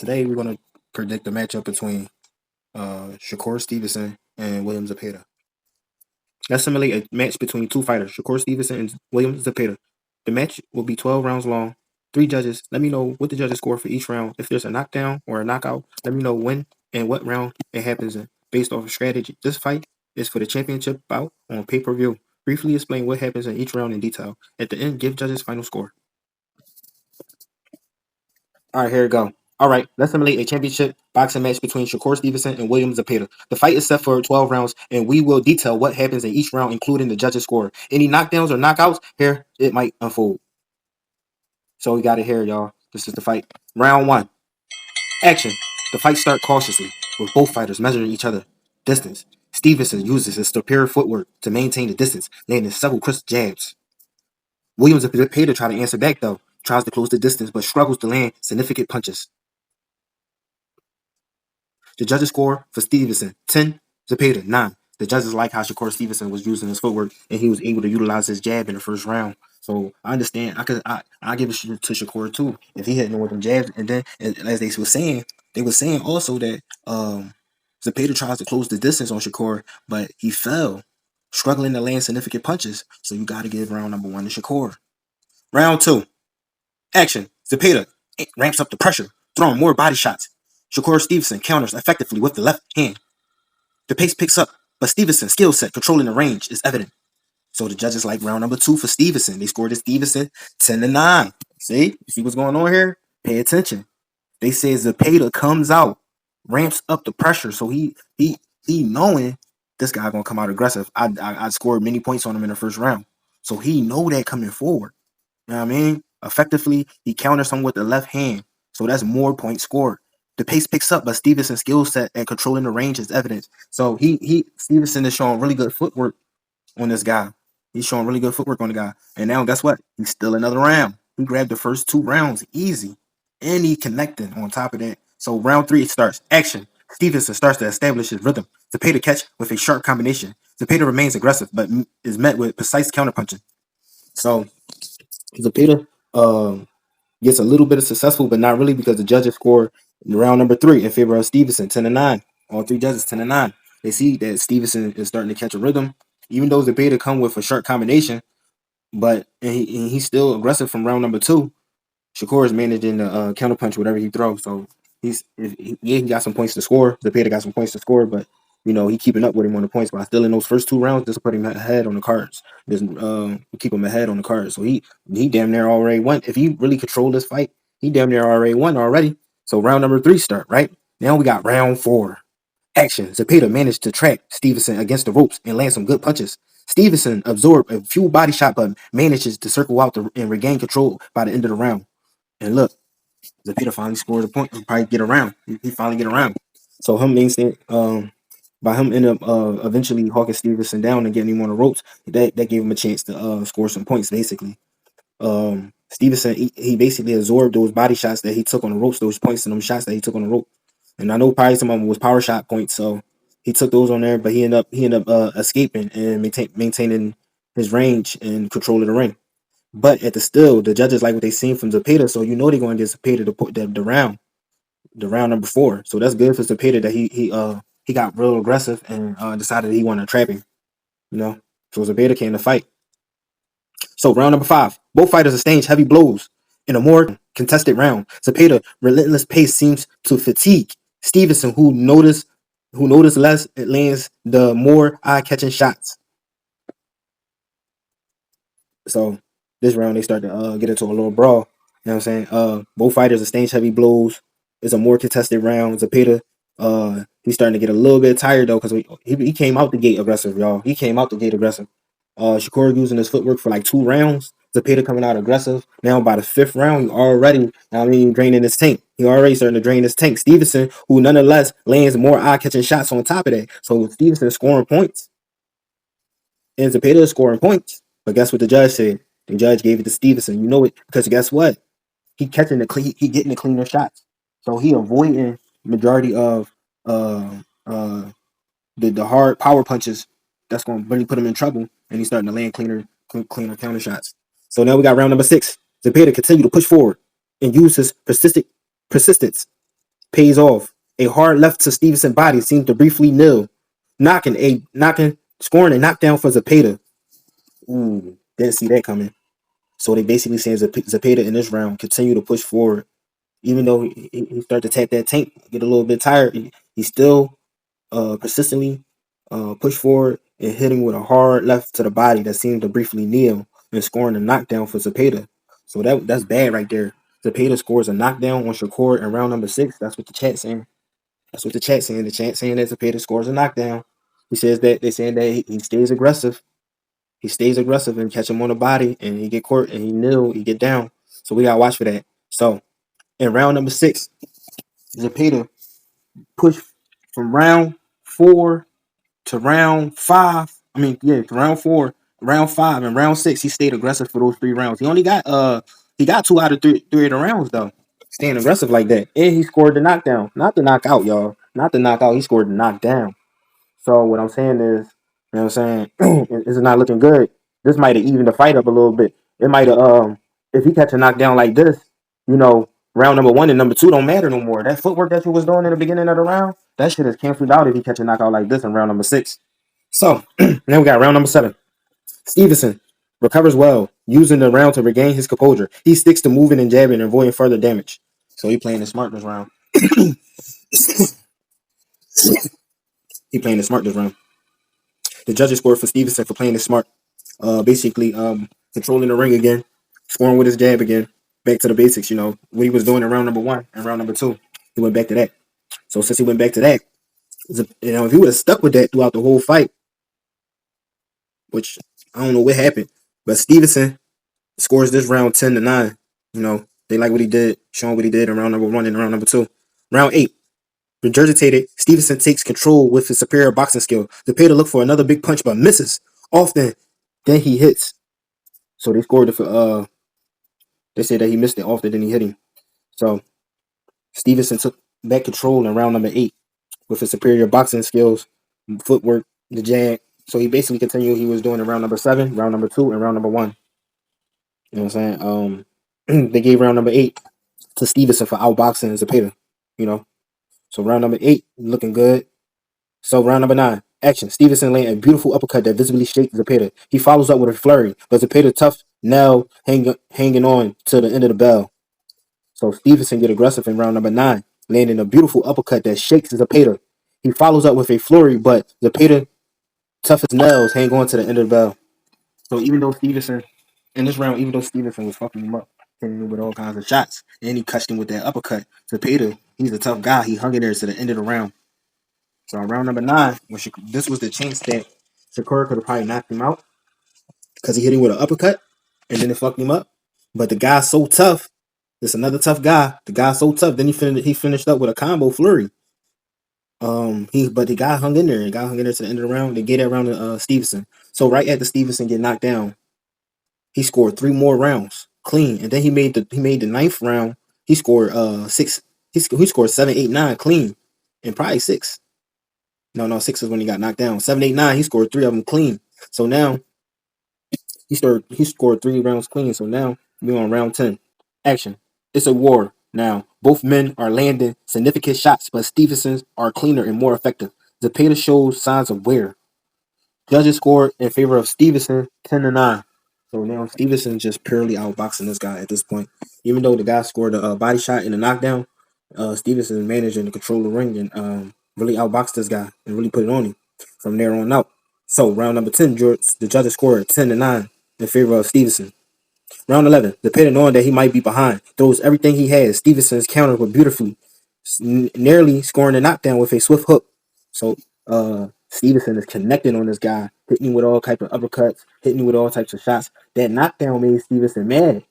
Today we're gonna predict the matchup between Shakur Stevenson and William Zepeda. Let's simulate a match between two fighters, Shakur Stevenson and William Zepeda. The match will be 12 rounds long. 3 judges. Let me know what the judges score for each round. If there's a knockdown or a knockout, let me know when and what round it happens in, based off of strategy. This fight is for the championship bout on pay-per-view. Briefly explain what happens in each round in detail. At the end, give judges final score. All right, here we go. All right, let's simulate a championship boxing match between Shakur Stevenson and William Zepeda. The fight is set for 12 rounds, and we will detail what happens in each round, including the judges' score. Any knockdowns or knockouts, here it might unfold. So we got it here, y'all. This is the fight. Round 1. Action. The fight starts cautiously, with both fighters measuring each other distance. Stevenson uses his superior footwork to maintain the distance, landing several crisp jabs. William Zepeda tries to answer back, though. Tries to close the distance, but struggles to land significant punches. The judges score for Stevenson 10, Zepeda 9. The judges like how Shakur Stevenson was using his footwork and he was able to utilize his jab in the first round. So I understand. I give it to Shakur too if he hadn't with them jabs. And then as they were saying also that Zepeda tries to close the distance on Shakur, but he fell, struggling to land significant punches. So you got to give round number 1 to Shakur. Round 2, action. Zepeda ramps up the pressure, throwing more body shots. Shakur Stevenson counters effectively with the left hand. The pace picks up, but Stevenson's skill set controlling the range is evident. So the judges like round number 2 for Stevenson. They scored to Stevenson 10-9. See what's going on here? Pay attention. They say Zepeda comes out, ramps up the pressure. So he knowing this guy gonna come out aggressive. I scored many points on him in the first round. So he know that coming forward. You know what I mean? Effectively, he counters him with the left hand. So that's more points scored. The pace picks up, but Stevenson's skill set at controlling the range is evident. So Stevenson is showing really good footwork on this guy. He's showing really good footwork on the guy. And now guess what? He's still another round. He grabbed the first 2 rounds easy. And he connected on top of that. So round 3 starts. Action. Stevenson starts to establish his rhythm. Zepeda catch with a sharp combination. Zepeda remains aggressive, but is met with precise counterpunching. So Zepeda gets a little bit of successful, but not really because the judges score round number 3 in favor of Stevenson, 10-9. All 3 judges 10-9. They see that Stevenson is starting to catch a rhythm, even though Zepeda come with a sharp combination, but he's still aggressive from round number 2. Shakur is managing to counterpunch whatever he throws. So he got some points to score. Zepeda got some points to score, but he keeping up with him on the points. But still in those first 2 rounds, just put him ahead on the cards. Just keep him ahead on the cards. So he damn near already won. If he really controlled this fight, he damn near already won already. So round number 3 start, right? Now we got round 4. Action. Zepeda managed to track Stevenson against the ropes and land some good punches. Stevenson absorbed a few body shot, but manages to circle out and regain control by the end of the round. And look, Zepeda finally scores a point. He'll probably get around. He finally get around. So him by him end up eventually hawking Stevenson down and getting him on the ropes, that gave him a chance to score some points, basically. Stevenson, he basically absorbed those body shots that he took on the ropes, those points and those shots that he took on the rope. And I know probably some of them was power shot points, so he took those on there, but he ended up escaping and maintaining his range and control of the ring. But the judges like what they seen from Zepeda, so they're going to get Zepeda to put the round number 4. So that's good for Zepeda that he got real aggressive and decided he wanted to trap him. So Zepeda came to fight. So round number 5, both fighters exchange heavy blows in a more contested round. Zepeda's relentless pace seems to fatigue Stevenson, who noticed less. It lands the more eye-catching shots. So this round they start to get into a little brawl. You know what I'm saying? Both fighters exchange heavy blows. It's a more contested round. Zepeda, he's starting to get a little bit tired though, because he came out the gate aggressive, y'all. He came out the gate aggressive. Shakur using his footwork for like 2 rounds. Zepeda coming out aggressive. Now by the 5th round, he already, draining his tank. He already starting to drain his tank. Stevenson, who nonetheless lands more eye-catching shots on top of that. So Stevenson is scoring points. And Zepeda is scoring points. But guess what the judge said? The judge gave it to Stevenson. You know it, because guess what? He getting the cleaner shots. So he avoiding majority of the hard power punches that's going to really put him in trouble, and he's starting to land cleaner counter shots. So now we got round number 6. Zepeda continue to push forward and use his persistence pays off. A hard left to Stevenson's body seemed to briefly kneel, scoring a knockdown for Zepeda. Ooh, didn't see that coming. So they basically saying Zepeda in this round continue to push forward, even though he started to tap that tank, get a little bit tired. He still persistently push forward and hitting with a hard left to the body that seemed to briefly kneel and scoring a knockdown for Zepeda. So that's bad right there. Zepeda scores a knockdown on Shakur in round number 6. That's what the chat saying. That's what the chat saying. The chat saying that Zepeda scores a knockdown. He says that they're saying that he stays aggressive. He stays aggressive and catch him on the body, and he get court and he kneel, he get down. So we gotta watch for that. So in round number 6, Zepeda pushed from round 4 to round 5. I mean, yeah, to round 4, round 5, and round 6. He stayed aggressive for those 3 rounds. He only got he got 2 out of 3 of the rounds though. Staying aggressive like that, and he scored the knockdown, not the knockout, y'all, not the knockout. He scored the knockdown. So what I'm saying is, you know what I'm saying, it's not looking good. This might have evened the fight up a little bit. It might have if he catch a knockdown like this, you know, round number 1 and number 2 don't matter no more. That footwork that you was doing in the beginning of the round, that shit is canceled out if he catch a knockout like this in round number 6. So now we got round number 7. Stevenson recovers well, using the round to regain his composure. He sticks to moving and jabbing and avoiding further damage. So he playing the smart this round. He playing the smart this round. The judges scored for Stevenson for playing it smart. Basically, controlling the ring again, scoring with his jab again. Back to the basics, you know, what he was doing in round number 1 and round number 2. He went back to that. So since he went back to that, you know, if he would have stuck with that throughout the whole fight, which I don't know what happened, but Stevenson scores this round 10-9. You know, they like what he did, showing what he did in round number 1 and round number 2. Round 8. Regurgitated, Stevenson takes control with his superior boxing skill. Zepeda look for another big punch but misses often. Then he hits. So they scored the they said that he missed it often than he hit him. So Stevenson took back control in round number 8 with his superior boxing skills, footwork, the jab. So he basically continued what he was doing in round number 7, round number 2, and round number 1. You know what I'm saying? They gave round number 8 to Stevenson for outboxing and Zepeda. You know. So round number 8, looking good. So round number 9, action. Stevenson landed a beautiful uppercut that visibly shakes Zepeda. He follows up with a flurry, but Zepeda tough now hanging on to the end of the bell. So Stevenson get aggressive in round number 9, landing a beautiful uppercut that shakes Zepeda. He follows up with a flurry, but Zepeda tough as nails hang on to the end of the bell. So even though Stevenson in this round, even though Stevenson was fucking him up, hitting him with all kinds of shots, and he touched him with that uppercut, Zepeda, he's a tough guy. He hung in there to the end of the round. So round number 9, this was the chance that Shakur could have probably knocked him out because he hit him with an uppercut and then it fucked him up. But the guy's so tough. There's another tough guy. The guy's so tough. Then he finished up with a combo flurry. But the guy hung in there. The guy hung in there to the end of the round. They gave that round to Stevenson. So right after Stevenson get knocked down, he scored 3 more rounds clean, and then he made the 9th round. He scored 6. He scored 7, 8, 9 clean, and probably 6. No, 6 is when he got knocked down. 7, 8, 9. He scored 3 of them clean. So now he scored 3 rounds clean. So now we're on round 10. Action. It's a war. Now both men are landing significant shots, but Stevenson's are cleaner and more effective. Zepeda shows signs of wear. Judges scored in favor of Stevenson 10-9. So now Stevenson's just purely outboxing this guy at this point. Even though the guy scored a body shot and a knockdown, Stevenson is managing to control the ring and really outbox this guy and really put it on him from there on out. So round number 10, the judges scored 10-9 in favor of Stevenson. Round 11, depending on that he might be behind, throws everything he has. Stevenson's countered with beautifully, nearly scoring a knockdown with a swift hook. So Stevenson is connecting on this guy, hitting him with all types of uppercuts, hitting him with all types of shots. That knockdown made Stevenson mad.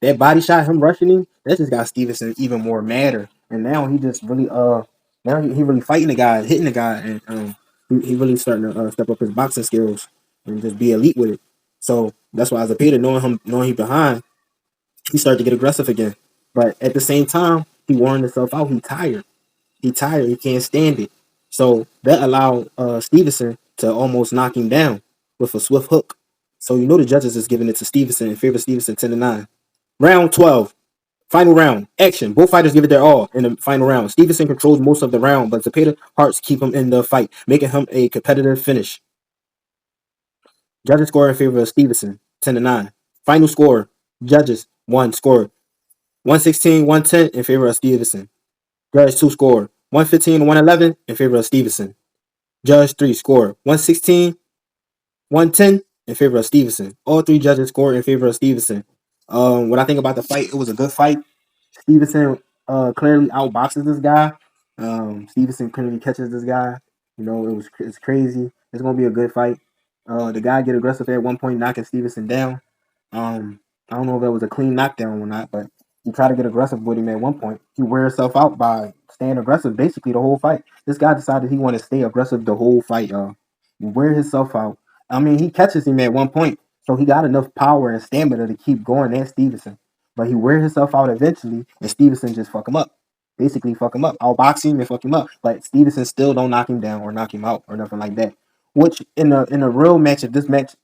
That body shot, him rushing him, that just got Stevenson even more madder. And now he just really now he really fighting the guy, hitting the guy, and he really starting to step up his boxing skills and just be elite with it. So that's why Zepeda, knowing he behind, he started to get aggressive again. But at the same time, he worn himself out. He tired. He tired. He can't stand it. So that allowed Stevenson to almost knock him down with a swift hook. So you know the judges is giving it to Stevenson in favor of Stevenson 10-9. Round 12. Final round. Action. Both fighters give it their all in the final round. Stevenson controls most of the round, but Zepeda hearts keep him in the fight, making him a competitive finish. Judges score in favor of Stevenson, 10-9. Final score. Judges 1 score 116, 110 in favor of Stevenson. Judge 2 score 115, 111 in favor of Stevenson. Judge 3 score 116, 110 in favor of Stevenson. All three judges score in favor of Stevenson. What I think about the fight, it was a good fight. Stevenson clearly outboxes this guy. Stevenson clearly catches this guy. You know, it's crazy. It's gonna be a good fight. The guy get aggressive at one point, knocking Stevenson down. I don't know if that was a clean knockdown or not, but he tried to get aggressive with him at one point. He wear himself out by staying aggressive basically the whole fight. This guy decided he wanted to stay aggressive the whole fight, y'all. He wear himself out. I mean, he catches him at one point, so he got enough power and stamina to keep going at Stevenson. But he wear himself out eventually, and Stevenson just fuck him up. Basically, fuck him up. Outbox him and fuck him up. But Stevenson still don't knock him down or knock him out or nothing like that. Which in a real match, if this match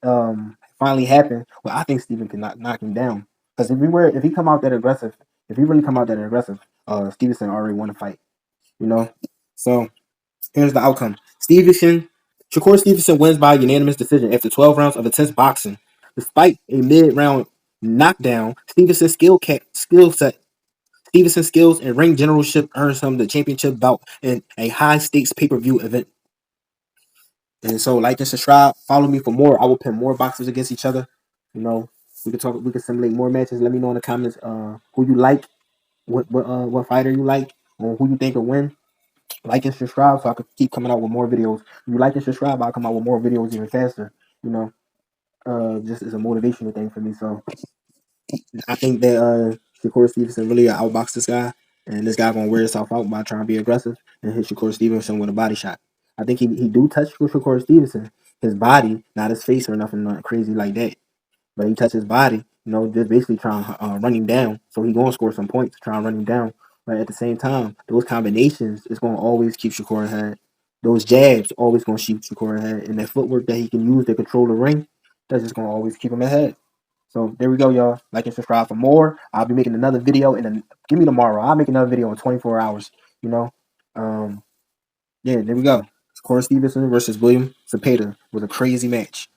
finally happened, well, I think Steven can knock him down. Because if he come out that aggressive, if he really come out that aggressive, Stevenson already won the fight. You know? So here's the outcome. Shakur Stevenson wins by unanimous decision after 12 rounds of intense boxing. Despite a mid-round knockdown, Stevenson's skills and ring generalship earns him the championship bout in a high-stakes pay-per-view event. And so, like and subscribe. Follow me for more. I will pin more boxers against each other. You know, we can talk. We can simulate more matches. Let me know in the comments who you like, what fighter you like, or who you think will win. Like and subscribe so I can keep coming out with more videos. If you like and subscribe, I'll come out with more videos even faster. You know, just as a motivational thing for me. So I think that Shakur Stevenson really outboxed this guy, and this guy gonna wear himself out by trying to be aggressive and hit Shakur Stevenson with a body shot. I think he do touch Shakur Stevenson, his body, not his face or nothing not crazy like that. But he touched his body, you know, just basically trying to run him down. So he gonna score some points, trying to run him down. But at the same time, those combinations is gonna always keep Shakur ahead. Those jabs always gonna keep Shakur ahead, and that footwork that he can use to control the ring, that's just gonna always keep him ahead. So there we go, y'all. Like and subscribe for more. I'll be making another video give me tomorrow. I'll make another video in 24 hours. You know, yeah, there we go. Shakur Stevenson versus William Zepeda was a crazy match.